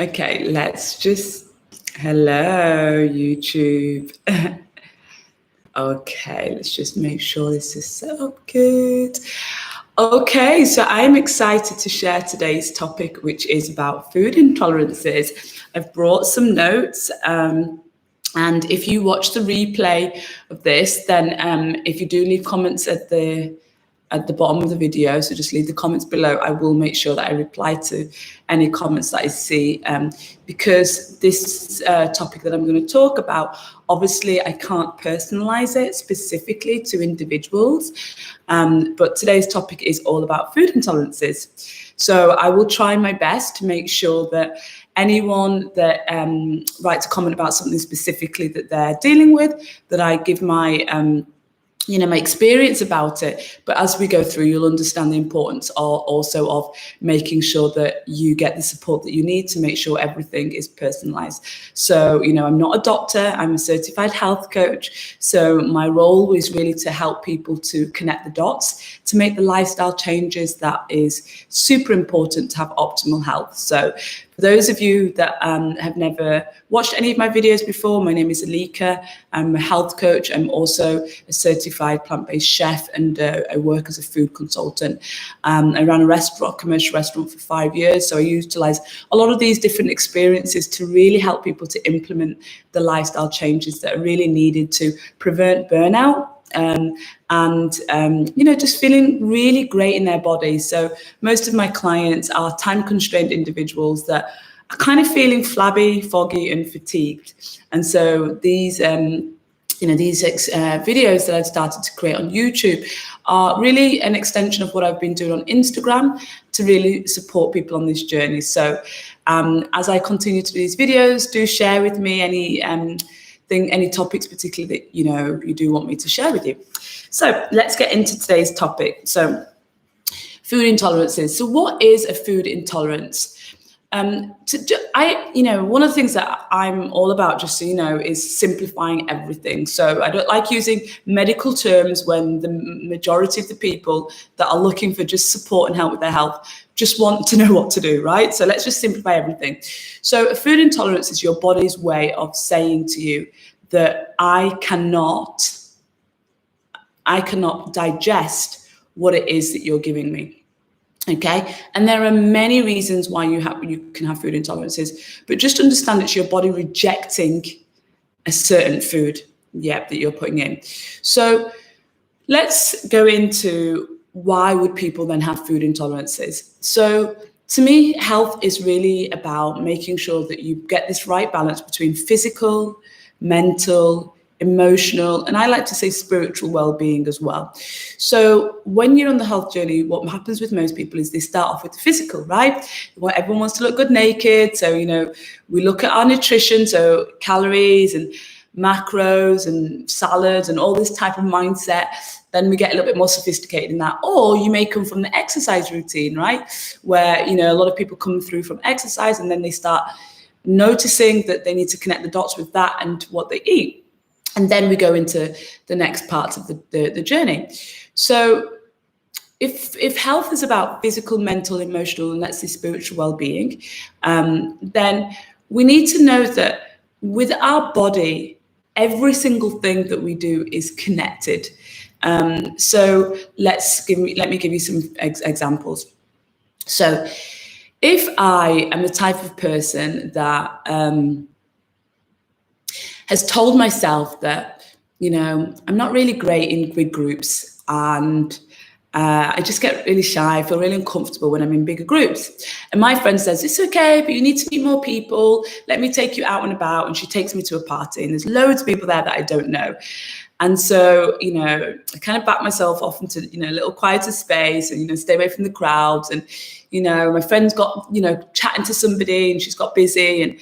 Okay, hello, YouTube. Okay, let's just make sure this is set up good. Okay, so I'm excited to share today's topic, which is about food intolerances. I've brought some notes. And if you watch the replay of this, then if you do leave comments at the bottom of the video, so just leave the comments below. I will make sure that I reply to any comments that I see, because this topic that I'm going to talk about, obviously I can't personalize it specifically to individuals, but today's topic is all about food intolerances. So I will try my best to make sure that anyone that writes a comment about something specifically that they're dealing with, that I give my my experience about it. But as we go through, you'll understand the importance also of making sure that you get the support that you need to make sure everything is personalized. So, I'm not a doctor, I'm a certified health coach. So my role is really to help people to connect the dots, to make the lifestyle changes that is super important to have optimal health. So for those of you that have never watched any of my videos before, my name is Elika. I'm a health coach. I'm also a certified plant-based chef, and I work as a food consultant. I ran a commercial restaurant for 5 years, so I utilize a lot of these different experiences to really help people to implement the lifestyle changes that are really needed to prevent burnout. Just feeling really great in their body. So most of my clients are time-constrained individuals that are kind of feeling flabby, foggy, and fatigued. And so these videos that I've started to create on YouTube are really an extension of what I've been doing on Instagram to really support people on this journey. So as I continue to do these videos, do share with me any topics particularly that you do want me to share with you. So let's get into today's topic. So food intolerances. So what is a food intolerance? One of the things that I'm all about, just so you know, is simplifying everything. So I don't like using medical terms when the majority of the people that are looking for just support and help with their health just want to know what to do, right? So let's just simplify everything. So a food intolerance is your body's way of saying to you that I cannot digest what it is that you're giving me. Okay, and there are many reasons why you can have food intolerances, but just understand it's your body rejecting a certain food, that you're putting in. So let's go into why would people then have food intolerances. So to me, health is really about making sure that you get this right balance between physical, mental, emotional, and I like to say spiritual well-being as well. So when you're on the health journey, what happens with most people is they start off with the physical, right? Everyone wants to look good naked. So, we look at our nutrition, so calories and macros and salads and all this type of mindset. Then we get a little bit more sophisticated in that. Or you may come from the exercise routine, right? Where, a lot of people come through from exercise and then they start noticing that they need to connect the dots with that and what they eat. And then we go into the next parts of the journey. So if health is about physical, mental, emotional, and let's say spiritual well-being, then we need to know that with our body, every single thing that we do is connected. So let me give you some examples. So if I am the type of person that has told myself that, I'm not really great in big groups, and I just get really shy, I feel really uncomfortable when I'm in bigger groups. And my friend says, it's okay, but you need to meet more people. Let me take you out and about. And she takes me to a party and there's loads of people there that I don't know. And so, I kind of back myself off into, a little quieter space and, stay away from the crowds. And, my friend's got, chatting to somebody and she's got busy and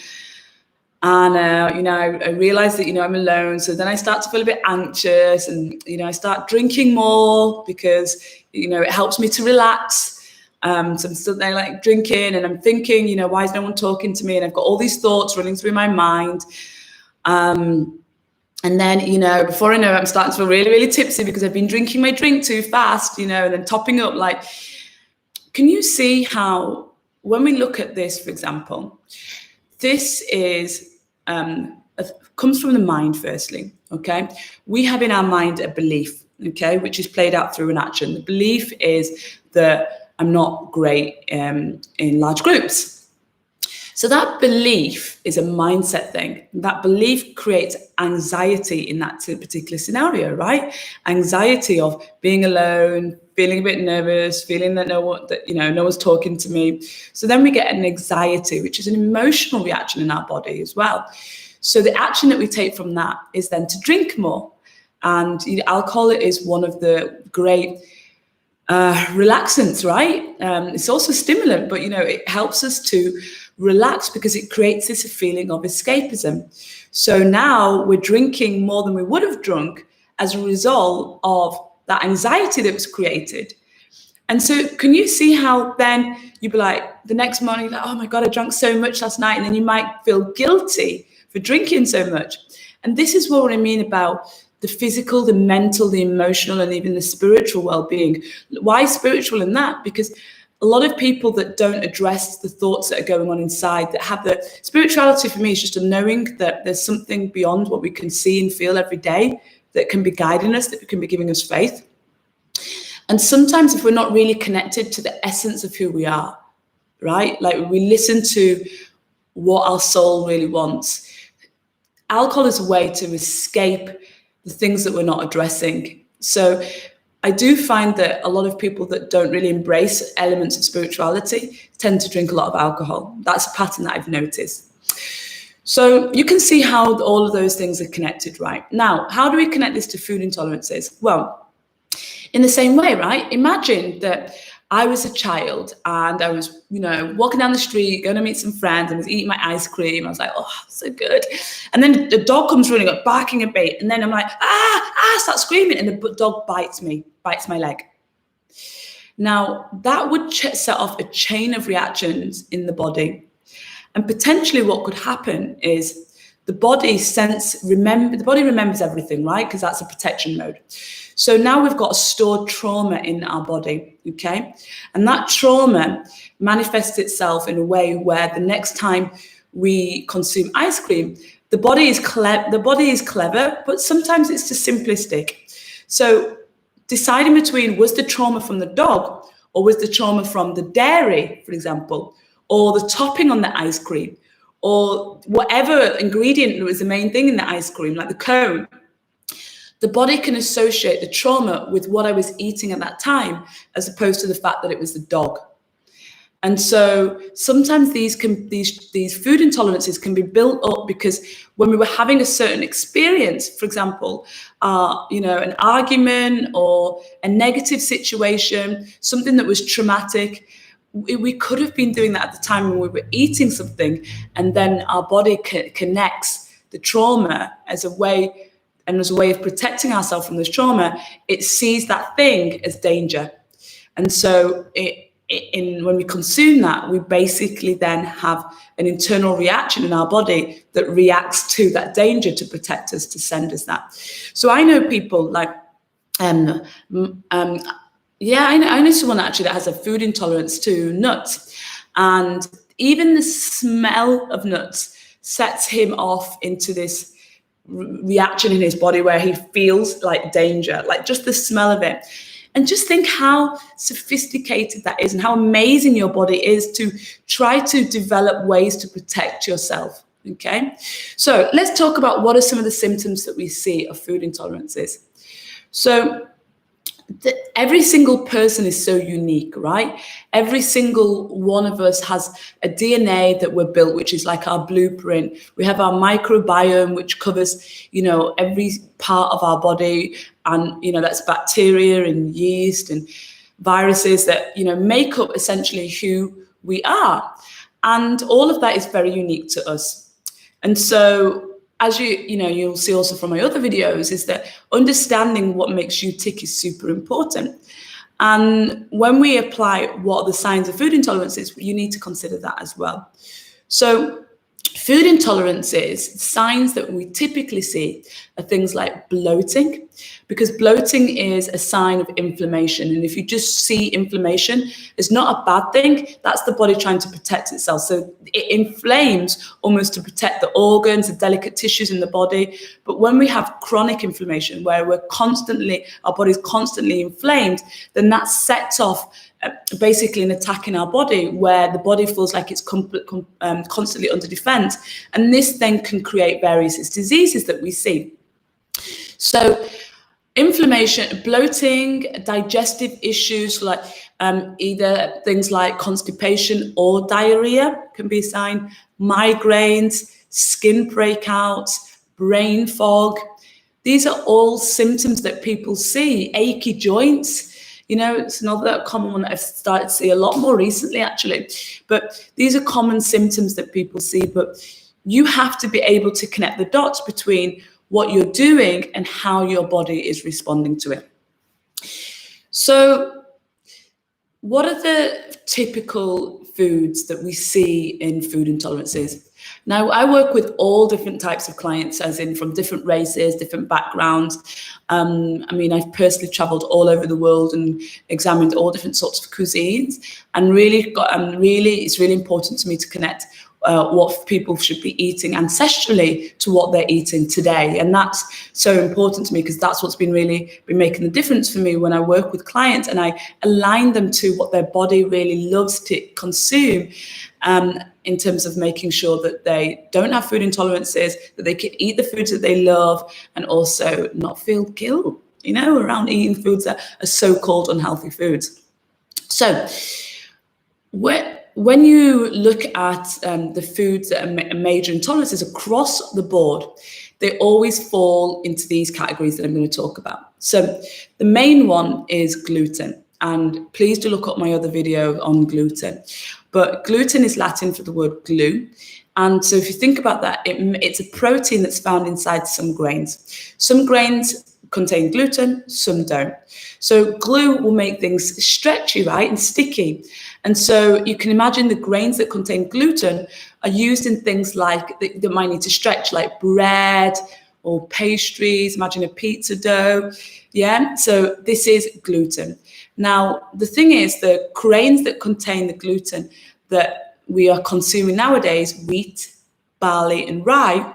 I realize that, I'm alone. So then I start to feel a bit anxious and, I start drinking more because, it helps me to relax. So I'm still there like drinking and I'm thinking, why is no one talking to me? And I've got all these thoughts running through my mind. And then, before I know it, I'm starting to feel really, really tipsy because I've been drinking my drink too fast, and then topping up. Can you see how, when we look at this, for example, this is comes from the mind, firstly, okay? We have in our mind a belief, okay, which is played out through an action. The belief is that I'm not great in large groups. So that belief is a mindset thing. That belief creates anxiety in that particular scenario, right? Anxiety of being alone, feeling a bit nervous, feeling that no one's talking to me. So then we get an anxiety, which is an emotional reaction in our body as well. So the action that we take from that is then to drink more. And alcohol is one of the great relaxants, right? It's also a stimulant, but it helps us to relax because it creates this feeling of escapism. So now we're drinking more than we would have drunk as a result of that anxiety that was created. And so can you see how then you'd be like, the next morning, like, oh my God, I drank so much last night. And then you might feel guilty for drinking so much. And this is what I mean about the physical, the mental, the emotional, and even the spiritual well-being. Why spiritual in that? Because a lot of people that don't address the thoughts that are going on inside, that have the spirituality, for me, is just a knowing that there's something beyond what we can see and feel every day that can be guiding us, that can be giving us faith. And sometimes if we're not really connected to the essence of who we are, right? Like we listen to what our soul really wants. Alcohol is a way to escape the things that we're not addressing. So I do find that a lot of people that don't really embrace elements of spirituality tend to drink a lot of alcohol. That's a pattern that I've noticed. So you can see how all of those things are connected, right? Now, how do we connect this to food intolerances? Well, in the same way, right? Imagine that I was a child and I was, walking down the street, going to meet some friends, and was eating my ice cream. I was like, oh, so good. And then the dog comes running up, barking a bit. And then I'm like, start screaming. And the dog bites my leg. Now, that would set off a chain of reactions in the body. And potentially what could happen is the body remembers everything, right? Because that's a protection mode. So now we've got a stored trauma in our body, okay? And that trauma manifests itself in a way where the next time we consume ice cream, the body is clever, but sometimes it's just simplistic. So deciding between, was the trauma from the dog or was the trauma from the dairy, for example, or the topping on the ice cream, or whatever ingredient was the main thing in the ice cream, like the cone, the body can associate the trauma with what I was eating at that time, as opposed to the fact that it was the dog. And so sometimes these food intolerances can be built up because when we were having a certain experience, for example, an argument or a negative situation, something that was traumatic, we could have been doing that at the time when we were eating something, and then our body connects the trauma as a way of protecting ourselves from this trauma. It sees that thing as danger. And so when we consume that, we basically then have an internal reaction in our body that reacts to that danger to protect us, to send us that. So I know people like, I know someone actually that has a food intolerance to nuts, and even the smell of nuts sets him off into this reaction in his body where he feels like danger, like just the smell of it. And just think how sophisticated that is and how amazing your body is to try to develop ways to protect yourself. Okay, so let's talk about what are some of the symptoms that we see of food intolerances. So every single person is so unique, right? Every single one of us has a DNA that we're built, which is like our blueprint. We have our microbiome, which covers, every part of our body. And, that's bacteria and yeast and viruses that, make up essentially who we are. And all of that is very unique to us. And so as you'll see also from my other videos, is that understanding what makes you tick is super important. And when we apply what are the signs of food intolerances, you need to consider that as well. So Food intolerances, signs that we typically see are things like bloating, because bloating is a sign of inflammation. And if you just see inflammation, it's not a bad thing. That's the body trying to protect itself. So it inflames almost to protect the organs, the delicate tissues in the body. But when we have chronic inflammation, where our body's constantly inflamed, then that sets off basically an attack in our body, where the body feels like it's constantly under defense. And this then can create various diseases that we see. So inflammation, bloating, digestive issues like either things like constipation or diarrhea can be a sign, migraines, skin breakouts, brain fog. These are all symptoms that people see. Achy joints, it's another common one that I've started to see a lot more recently, actually. But these are common symptoms that people see. But you have to be able to connect the dots between what you're doing and how your body is responding to it. So what are the typical foods that we see in food intolerances? Now, I work with all different types of clients, as in from different races, different backgrounds. I've personally traveled all over the world and examined all different sorts of cuisines, and it's really important to me to connect what people should be eating ancestrally to what they're eating today. And that's so important to me, because that's what's been making the difference for me when I work with clients and I align them to what their body really loves to consume, in terms of making sure that they don't have food intolerances, that they can eat the foods that they love, and also not feel guilt, around eating foods that are so-called unhealthy foods. So when you look at the foods that are major intolerances across the board, they always fall into these categories that I'm going to talk about. So the main one is gluten. And please do look up my other video on gluten. But gluten is Latin for the word glue. And so if you think about that, it's a protein that's found inside some grains. Some grains contain gluten, some don't. So glue will make things stretchy, right, and sticky. And so you can imagine the grains that contain gluten are used in things like that might need to stretch, like bread or pastries. Imagine a pizza dough. Yeah, so this is gluten. Now, the thing is, the grains that contain the gluten that we are consuming nowadays, wheat, barley, and rye,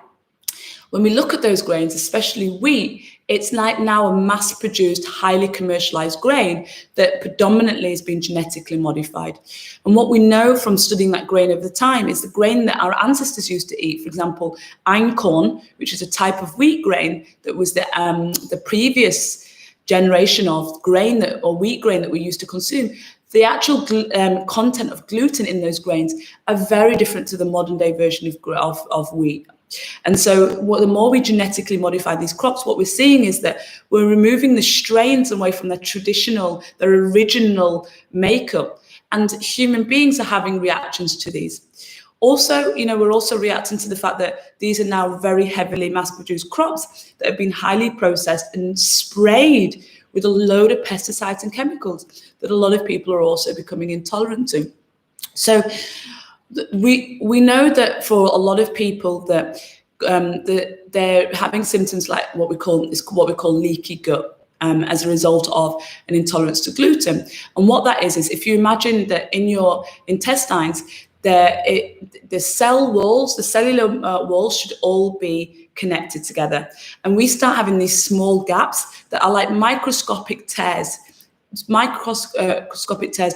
when we look at those grains, especially wheat, it's like now a mass-produced, highly commercialized grain that predominantly has been genetically modified. And what we know from studying that grain over time is the grain that our ancestors used to eat. For example, einkorn, which is a type of wheat grain that was the previous generation of grain or wheat grain that we used to consume. The actual content of gluten in those grains are very different to the modern day version of wheat. And so the more we genetically modify these crops, what we're seeing is that we're removing the strains away from their original makeup, and human beings are having reactions to these. Also, we're also reacting to the fact that these are now very heavily mass-produced crops that have been highly processed and sprayed with a load of pesticides and chemicals that a lot of people are also becoming intolerant to. So we know that for a lot of people that they're having symptoms like what we call leaky gut as a result of an intolerance to gluten. And what that is if you imagine that in your intestines, the cell walls, the cellular walls should all be connected together. And we start having these small gaps that are like microscopic tears to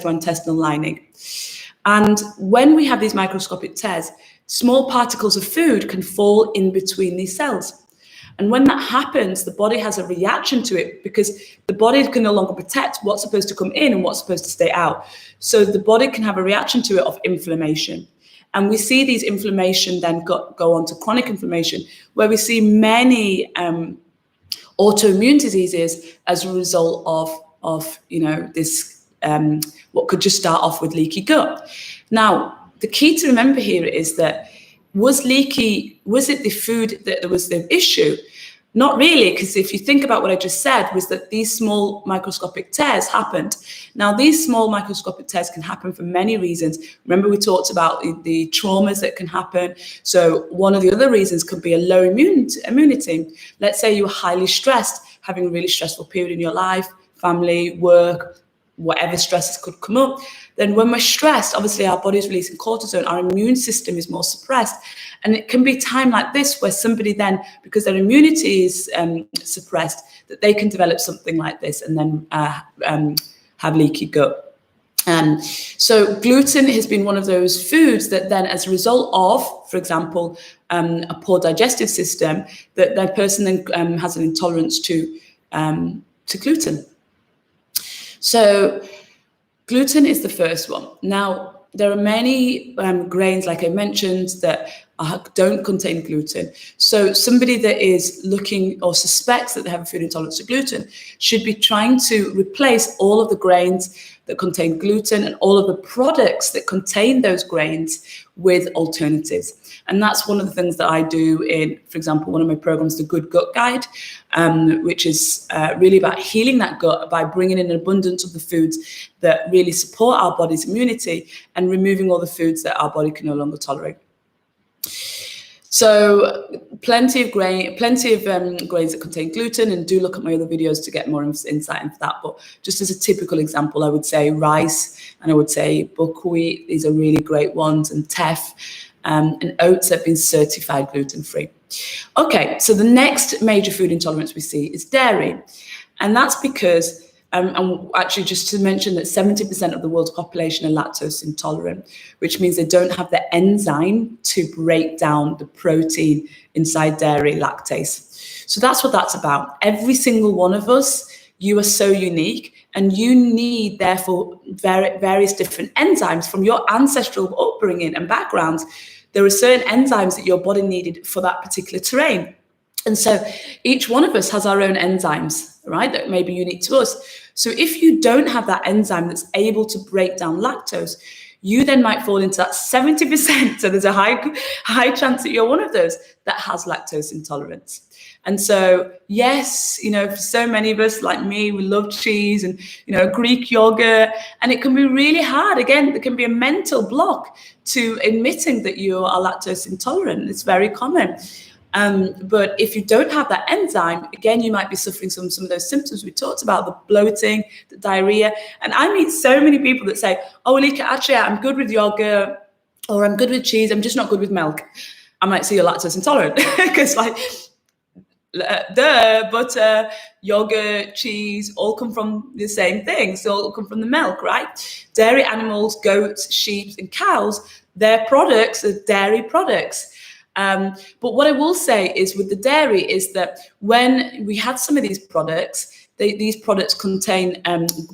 our intestinal lining. And when we have these microscopic tears, small particles of food can fall in between these cells. And when that happens, the body has a reaction to it, because the body can no longer protect what's supposed to come in and what's supposed to stay out. So the body can have a reaction to it of inflammation. And we see these inflammation then go on to chronic inflammation, where we see many autoimmune diseases as a result of this what could just start off with leaky gut. Now, the key to remember here is that was it the food that was the issue? Not really, because if you think about what I just said, was that these small microscopic tears happened. Now, these small microscopic tears can happen for many reasons. Remember, we talked about the traumas that can happen. So one of the other reasons could be a low immunity. Let's say you're highly stressed, having a really stressful period in your life, family, work, whatever stresses could come up. Then when we're stressed, obviously our body's releasing cortisol, our immune system is more suppressed. And it can be time like this where somebody then, because their immunity is suppressed, that they can develop something like this and then have leaky gut. So gluten has been one of those foods that then, as a result of, for example, a poor digestive system, that person then has an intolerance to gluten. So gluten is the first one. Now, there are many grains, like I mentioned, that don't contain gluten. So somebody that is looking or suspects that they have a food intolerance to gluten should be trying to replace all of the grains that contain gluten and all of the products that contain those grains with alternatives. And that's one of the things that I do in, for example, one of my programs, the Good Gut Guide, which is really about healing that gut by bringing in an abundance of the foods that really support our body's immunity and removing all the foods that our body can no longer tolerate. So plenty of grains that contain gluten, and do look at my other videos to get more insight into that. But just as a typical example, I would say rice, and I would say buckwheat. These are really great ones, and teff. And oats have been certified gluten-free. Okay, so the next major food intolerance we see is dairy. And that's because, and actually just to mention that 70% of the world's population are lactose intolerant, which means they don't have the enzyme to break down the protein inside dairy, lactase. So that's what that's about. Every single one of us, you are so unique, and you need, therefore, various different enzymes from your ancestral upbringing and backgrounds. There are certain enzymes that your body needed for that particular terrain. And so each one of us has our own enzymes, right, that may be unique to us. So if you don't have that enzyme that's able to break down lactose, you then might fall into that 70%. So there's a high chance that you're one of those that has lactose intolerance. And so, yes, for so many of us, like me, we love cheese and, Greek yogurt, and it can be really hard. Again, there can be a mental block to admitting that you are lactose intolerant. It's very common. But if you don't have that enzyme, again, you might be suffering some of those symptoms we talked about, the bloating, the diarrhea. And I meet so many people that say, oh, Elika, actually, I'm good with yogurt, or I'm good with cheese, I'm just not good with milk. I might say you're lactose intolerant, because butter, yogurt, cheese, all come from the same thing. So all come from the milk, right? Dairy animals, goats, sheep, and cows, their products are dairy products. But what I will say is with the dairy is that when we had some of these products, these products contain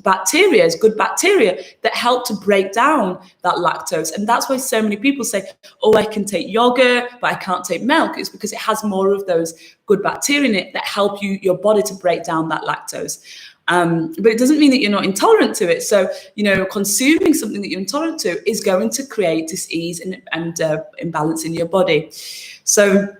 bacteria, good bacteria that help to break down that lactose. And that's why so many people say, oh, I can take yogurt, but I can't take milk. It's because it has more of those good bacteria in it that help your body to break down that lactose. But it doesn't mean that you're not intolerant to it. So, consuming something that you're intolerant to is going to create dis-ease and imbalance in your body. So,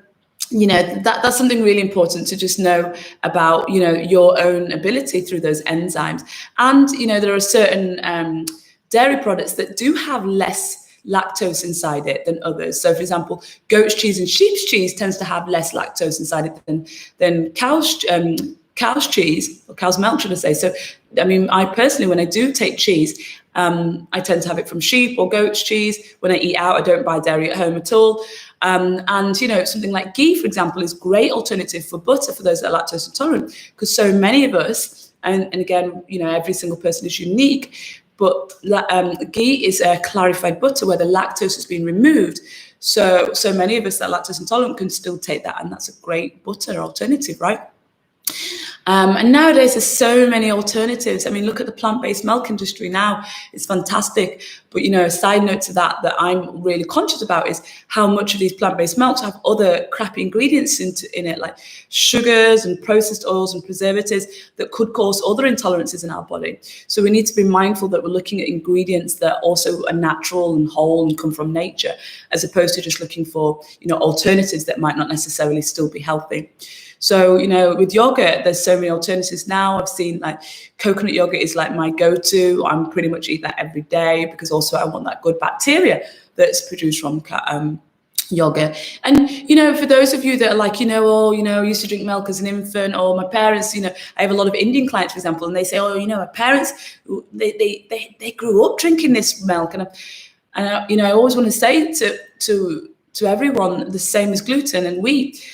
that's something really important to just know about, your own ability through those enzymes. And, there are certain dairy products that do have less lactose inside it than others. So, for example, goat's cheese and sheep's cheese tends to have less lactose inside it than cow's cheese, or cow's milk, should I say. So, I personally, when I do take cheese, I tend to have it from sheep or goat's cheese. When I eat out, I don't buy dairy at home at all. And, something like ghee, for example, is a great alternative for butter for those that are lactose intolerant, because so many of us, and again, every single person is unique, but ghee is a clarified butter where the lactose has been removed. So many of us that are lactose intolerant can still take that, and that's a great butter alternative, right? And nowadays there's so many alternatives. Look at the plant-based milk industry now. It's fantastic. But, a side note to that I'm really conscious about is how much of these plant-based milks have other crappy ingredients in it, like sugars and processed oils and preservatives that could cause other intolerances in our body. So we need to be mindful that we're looking at ingredients that also are natural and whole and come from nature, as opposed to just looking for, alternatives that might not necessarily still be healthy. So, with yogurt, there's so many alternatives now. I've seen like coconut yogurt is like my go-to. I'm pretty much eat that every day because also I want that good bacteria that's produced from yogurt. And for those of you that are like, I used to drink milk as an infant, or my parents, I have a lot of Indian clients, for example, and they say, my parents, they grew up drinking this milk. And I always want to say to everyone, the same as gluten and wheat,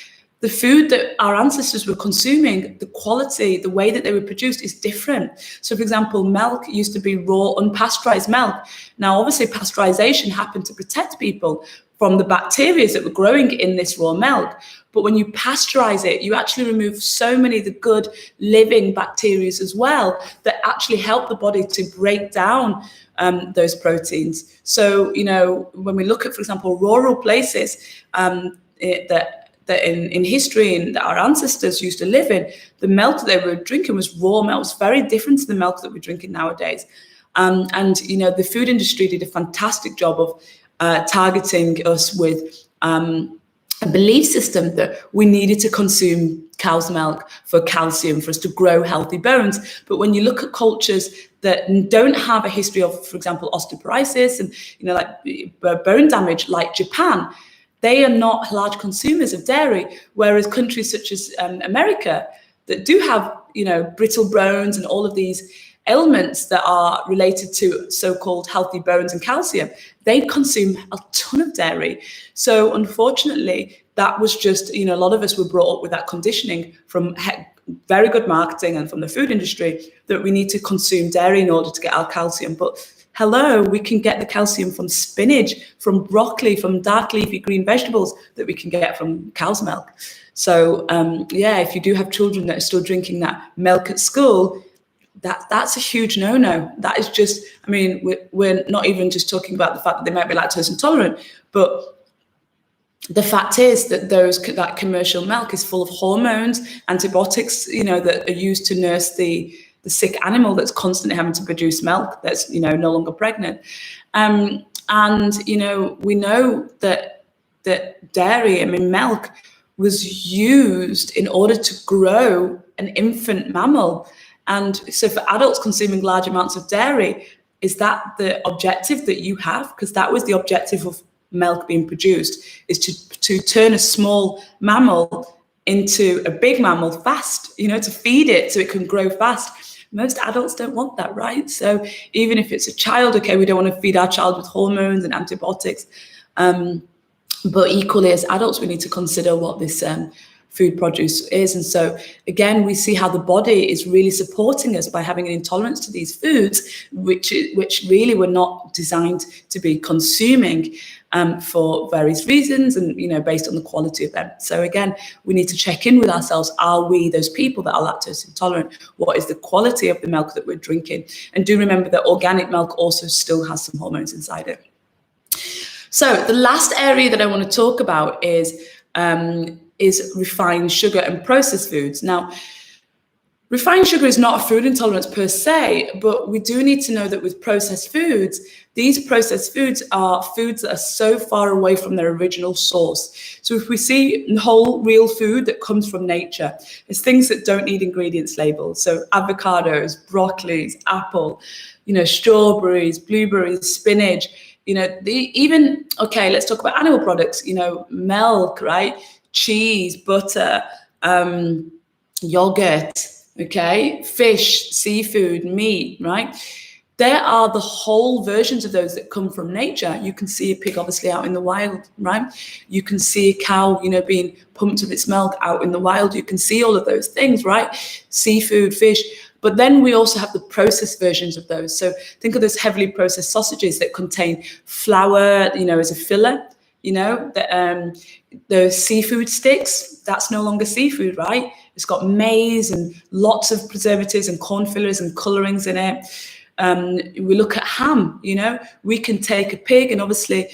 the food that our ancestors were consuming, the quality, the way that they were produced is different. So, for example, milk used to be raw, unpasteurized milk. Now, obviously, pasteurization happened to protect people from the bacteria that were growing in this raw milk. But when you pasteurize it, you actually remove so many of the good living bacteria as well that actually help the body to break down those proteins. So, when we look at, for example, rural places that in history and that our ancestors used to live in, the milk that they were drinking was raw milk. It was very different to the milk that we're drinking nowadays. And the food industry did a fantastic job of targeting us with a belief system that we needed to consume cow's milk for calcium, for us to grow healthy bones. But when you look at cultures that don't have a history of, for example, osteoporosis and like bone damage, like Japan, they are not large consumers of dairy, whereas countries such as America that do have, brittle bones and all of these ailments that are related to so-called healthy bones and calcium, they consume a ton of dairy. So unfortunately, that was just, a lot of us were brought up with that conditioning from very good marketing and from the food industry that we need to consume dairy in order to get our calcium. But hello, we can get the calcium from spinach, from broccoli, from dark leafy green vegetables that we can get from cow's milk. So if you do have children that are still drinking that milk at school, that's a huge no-no. That is just, we're not even just talking about the fact that they might be lactose intolerant, but the fact is that that commercial milk is full of hormones, antibiotics, that are used to nurse the sick animal that's constantly having to produce milk that's, no longer pregnant. And, we know that dairy, milk was used in order to grow an infant mammal. And so for adults consuming large amounts of dairy, is that the objective that you have? Because that was the objective of milk being produced, is to turn a small mammal into a big mammal fast, to feed it so it can grow fast. Most adults don't want that, right? So even if it's a child, okay, we don't want to feed our child with hormones and antibiotics. But equally as adults, we need to consider what this food produce is. And so again, we see how the body is really supporting us by having an intolerance to these foods, which really were not designed to be consuming for various reasons and, based on the quality of them. So again, we need to check in with ourselves. Are we those people that are lactose intolerant? What is the quality of the milk that we're drinking? And do remember that organic milk also still has some hormones inside it. So the last area that I want to talk about is refined sugar and processed foods. Now, refined sugar is not a food intolerance per se, but we do need to know that with processed foods, these processed foods are foods that are so far away from their original source. So if we see whole real food that comes from nature, it's things that don't need ingredients labeled. So avocados, broccolis, apple, strawberries, blueberries, spinach, let's talk about animal products, milk, right? Cheese, butter, yogurt, okay, fish, seafood, meat, right? There are the whole versions of those that come from nature. You can see a pig obviously out in the wild, right? You can see a cow, being pumped with its milk out in the wild. You can see all of those things, right? Seafood, fish. But then we also have the processed versions of those. So think of those heavily processed sausages that contain flour, as a filler. Those seafood sticks, that's no longer seafood, right? It's got maize and lots of preservatives and corn fillers and colorings in it. We look at ham, we can take a pig and obviously,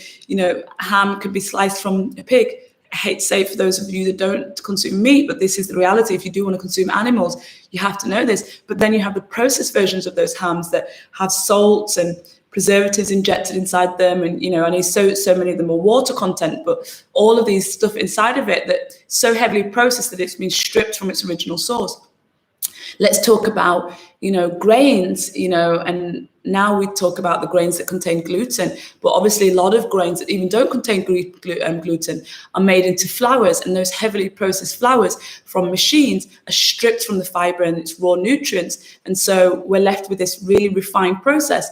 ham can be sliced from a pig. I hate to say it for those of you that don't consume meat, but this is the reality. If you do want to consume animals, you have to know this. But then you have the processed versions of those hams that have salts and preservatives injected inside them, and and so many of them are water content, but all of these stuff inside of it that so heavily processed that it's been stripped from its original source. Let's talk about, grains, and now we talk about the grains that contain gluten, but obviously a lot of grains that even don't contain gluten are made into flours, and those heavily processed flours from machines are stripped from the fiber and its raw nutrients. And so we're left with this really refined process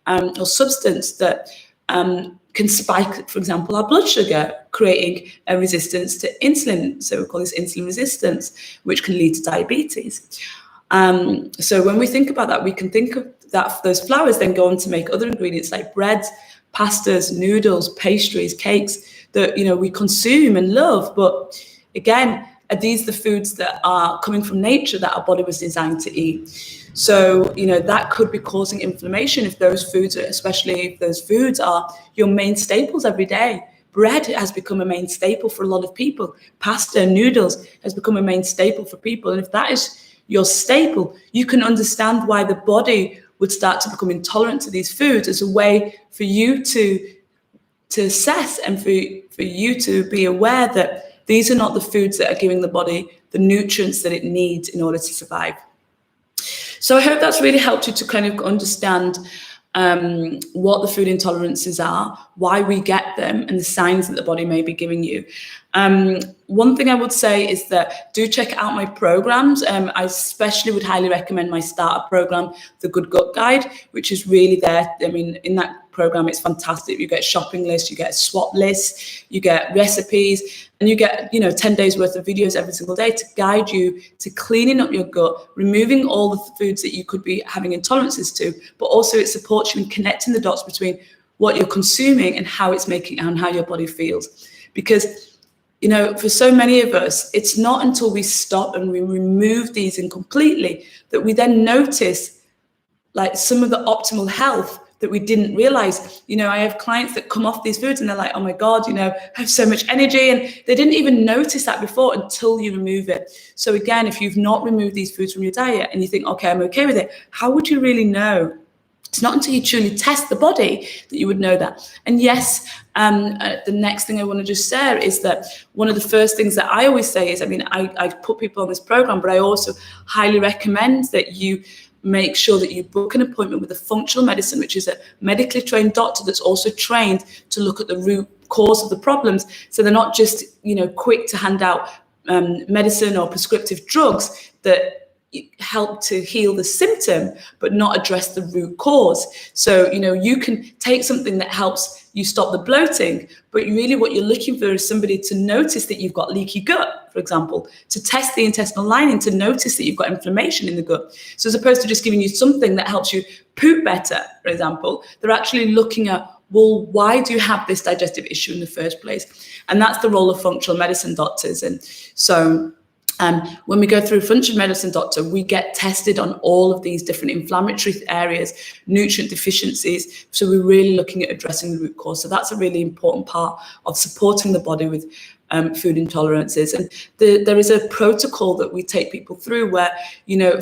or substance that can spike, for example, our blood sugar, creating a resistance to insulin. So we call this insulin resistance, which can lead to diabetes. So when we think about that, we can think of that those flours then go on to make other ingredients like breads, pastas, noodles, pastries, cakes that we consume and love. But again, are these the foods that are coming from nature that our body was designed to eat? So that could be causing inflammation if those foods, especially if those foods are your main staples every day. Bread has become a main staple for a lot of people. Pasta and noodles has become a main staple for people. And if that is your staple, you can understand why the body would start to become intolerant to these foods as a way for you to assess and for you to be aware that these are not the foods that are giving the body the nutrients that it needs in order to survive. So I hope that's really helped you to kind of understand what the food intolerances are, why we get them, and the signs that the body may be giving you. One thing I would say is that do check out my programs. I especially would highly recommend my starter program, The Good Gut Guide, which is really there. I mean, in that program, it's fantastic. You get a shopping list, you get a swap list, you get recipes, and you get 10 days worth of videos every single day to guide you to cleaning up your gut, removing all the foods that you could be having intolerances to, but also it supports you in connecting the dots between what you're consuming and how it's making and how your body feels. Because for so many of us, it's not until we stop and we remove these completely that we then notice like some of the optimal health that we didn't realize. I have clients that come off these foods and they're like, oh my God, I have so much energy. And they didn't even notice that before until you remove it. So again, if you've not removed these foods from your diet and you think, okay, I'm okay with it, how would you really know? It's not until you truly test the body that you would know that. And yes, the next thing I want to just share is that one of the first things that I always say is, I put people on this program, but I also highly recommend that you make sure that you book an appointment with a functional medicine, which is a medically trained doctor that's also trained to look at the root cause of the problems. So they're not just, quick to hand out medicine or prescriptive drugs that help to heal the symptom, but not address the root cause. So, you can take something that helps you stop the bloating, but really what you're looking for is somebody to notice that you've got leaky gut, for example, to test the intestinal lining, to notice that you've got inflammation in the gut. So as opposed to just giving you something that helps you poop better, for example, they're actually looking at, well, why do you have this digestive issue in the first place? And that's the role of functional medicine doctors. And so when we go through functional medicine doctor, we get tested on all of these different inflammatory areas, nutrient deficiencies. So we're really looking at addressing the root cause. So that's a really important part of supporting the body with food intolerances. And there is a protocol that we take people through where,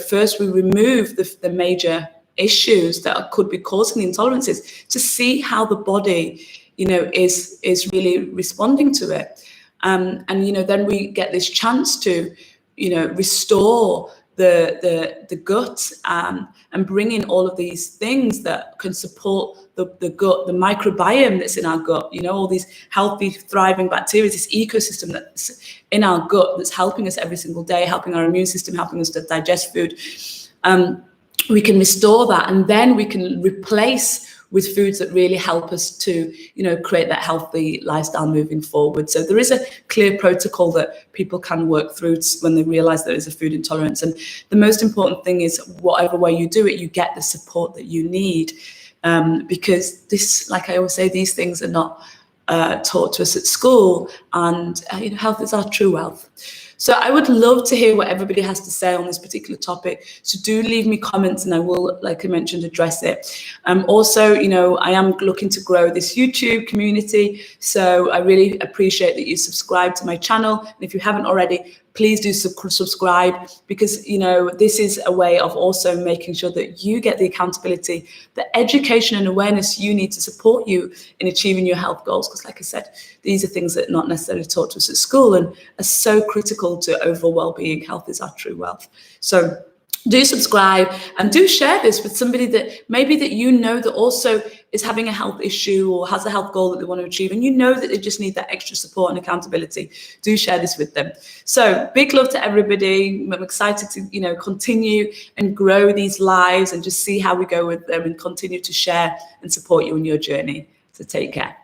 first we remove the major issues that could be causing the intolerances to see how the body, is really responding to it. And then we get this chance to, restore the gut and bring in all of these things that can support the gut, the microbiome that's in our gut, all these healthy, thriving bacteria, this ecosystem that's in our gut that's helping us every single day, helping our immune system, helping us to digest food. We can restore that, and then we can replace with foods that really help us to, create that healthy lifestyle moving forward. So there is a clear protocol that people can work through when they realize there is a food intolerance. And the most important thing is whatever way you do it, you get the support that you need. Because this, like I always say, these things are not taught to us at school, and health is our true wealth. So I would love to hear what everybody has to say on this particular topic. So do leave me comments and I will, like I mentioned, address it. Also, I am looking to grow this YouTube community. So I really appreciate that you subscribe to my channel. And if you haven't already, please do subscribe, because, you know, this is a way of also making sure that you get the accountability, the education and awareness you need to support you in achieving your health goals. Because like I said, these are things that are not necessarily taught to us at school and are so critical to overall well-being. Health is our true wealth. So do subscribe and do share this with somebody that maybe that you know that also is having a health issue or has a health goal that they want to achieve, and you know that they just need that extra support and accountability. Do share this with them. So big love to everybody. I'm excited to, you know, continue and grow these lives and just see how we go with them and continue to share and support you on your journey. So take care.